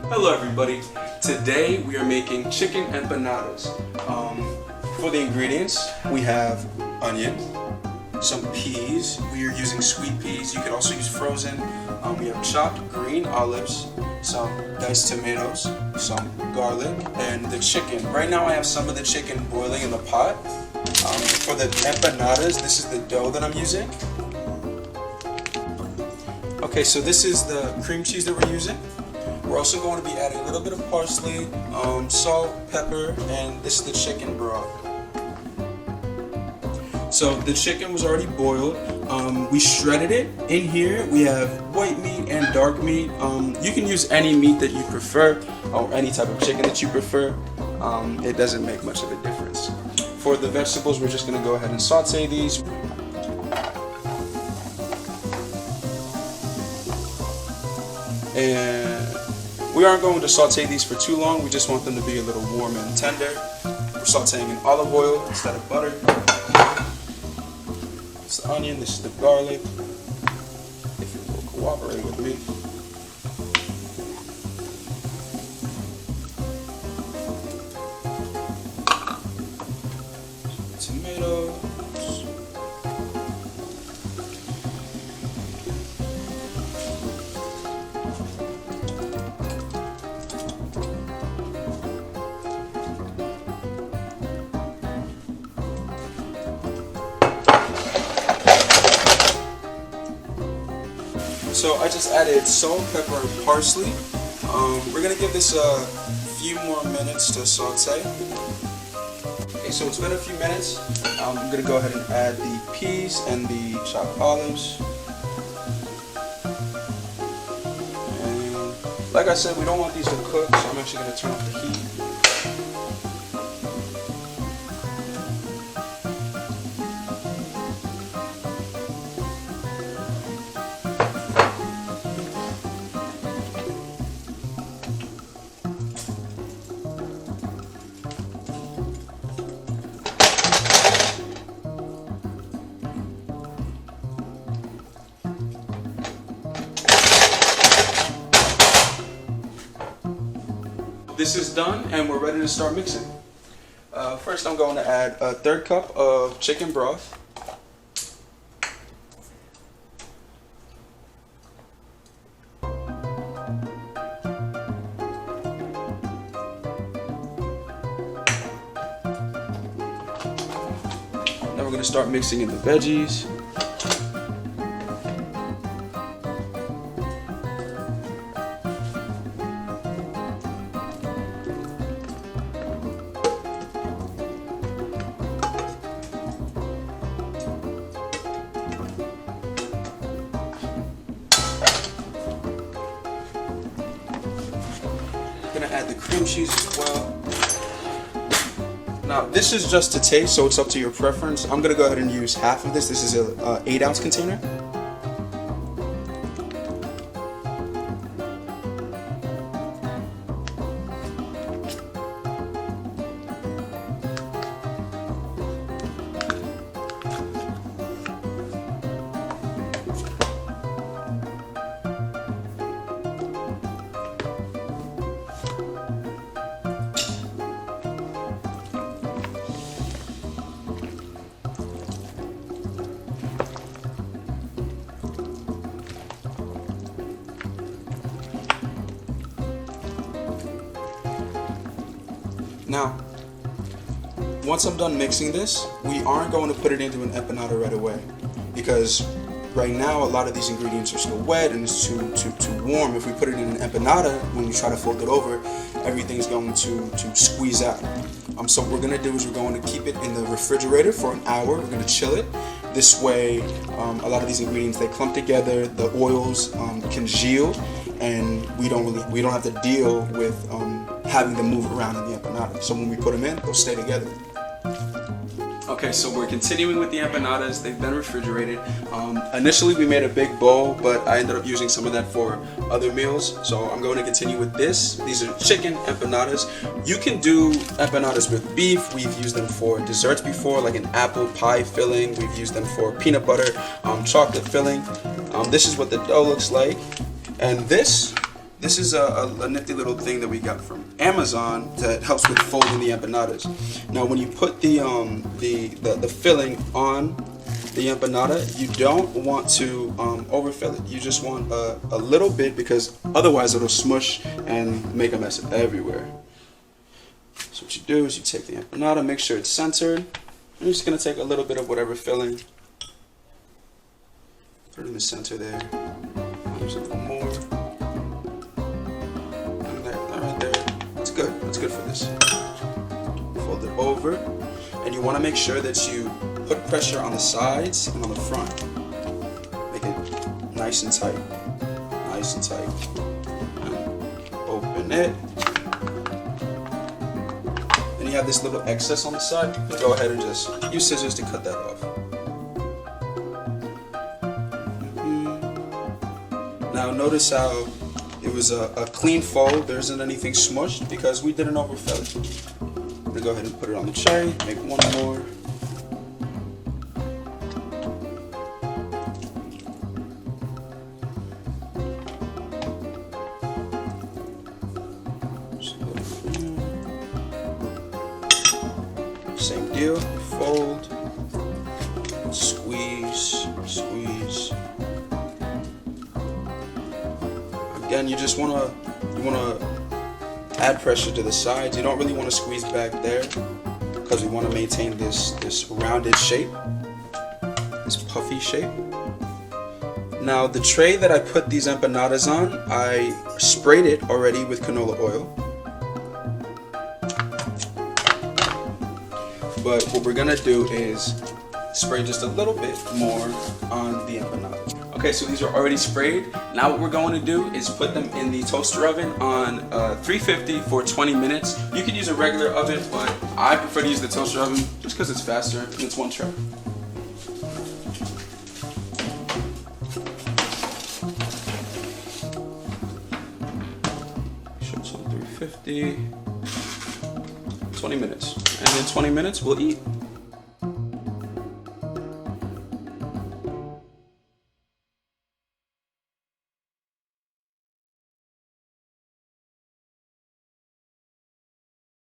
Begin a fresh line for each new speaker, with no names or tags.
Hello everybody. Today we are making chicken empanadas. For the ingredients, we have onion, some peas. We are using sweet peas. You could also use frozen. We have chopped green olives, some diced tomatoes, some garlic, and the chicken. Right now I have some of the chicken boiling in the pot. For the empanadas, this is the dough that I'm using. Okay, so this is the cream cheese that we're using. We're also going to be adding a little bit of parsley, salt, pepper, and this is the chicken broth. So the chicken was already boiled. We shredded it. In here we have white meat and dark meat. You can use any meat that you prefer or any type of chicken that you prefer. It doesn't make much of a difference. For the vegetables, we're just going to go ahead and saute these. And we aren't going to saute these for too long. We just want them to be a little warm and tender. We're sauteing in olive oil instead of butter. It's the onion, this is the garlic. If you will cooperate with me. Tomatoes. So I just added salt, pepper, and parsley. We're gonna give this a few more minutes to saute. Okay, so it's been a few minutes. I'm gonna go ahead and add the peas and the chopped olives. And like I said, we don't want these to cook, so I'm actually gonna turn off the heat. This is done and we're ready to start mixing. First I'm going to add a third cup of chicken broth. Then we're going to start mixing in the veggies. Gonna add the cream cheese as well. Now this is just to taste, so it's up to your preference. I'm gonna go ahead and use half of this. This is a 8-ounce container. Now, once I'm done mixing this, we aren't going to put it into an empanada right away because right now a lot of these ingredients are still wet and it's too warm. If we put it in an empanada, when you try to fold it over, everything's going to squeeze out. So what we're going to do is we're going to keep it in the refrigerator for an hour. We're going to chill it. This way, a lot of these ingredients, they clump together, the oils congeal, and we don't have to deal with having them move around in the empanada. So when we put them in, they'll stay together. Okay, so we're continuing with the empanadas. They've been refrigerated. Initially we made a big bowl, but I ended up using some of that for other meals. So I'm going to continue with this. These are chicken empanadas. You can do empanadas with beef. We've used them for desserts before, like an apple pie filling. We've used them for peanut butter, chocolate filling. This is what the dough looks like. And this this is a nifty little thing that we got from Amazon that helps with folding the empanadas. Now, when you put the filling on the empanada, you don't want to overfill it. You just want a little bit, because otherwise it'll smush and make a mess everywhere. So what you do is you take the empanada, make sure it's centered. I'm just going to take a little bit of whatever filling, put it in the center there. There's a little more. And there, right there. That's good. That's good for this. Fold it over. And you want to make sure that you put pressure on the sides and on the front. Make it nice and tight. Nice and tight. And open it. And you have this little excess on the side. Go ahead and just use scissors to cut that off. Now notice how it was a clean fold. There isn't anything smushed because we didn't overfill it. I'm going to go ahead and put it on the tray. Make one more. Same deal, fold, squeeze, squeeze. Again, you just wanna add pressure to the sides. You don't really want to squeeze back there because we want to maintain this rounded shape, this puffy shape. Now the tray that I put these empanadas on, I sprayed it already with canola oil. But what we're gonna do is spray just a little bit more on the empanada. Okay, so these are already sprayed. Now what we're going to do is put them in the toaster oven on 350 for 20 minutes. You could use a regular oven, but I prefer to use the toaster oven just because it's faster and it's one tray. So 350, 20 minutes. And in 20 minutes, we'll eat.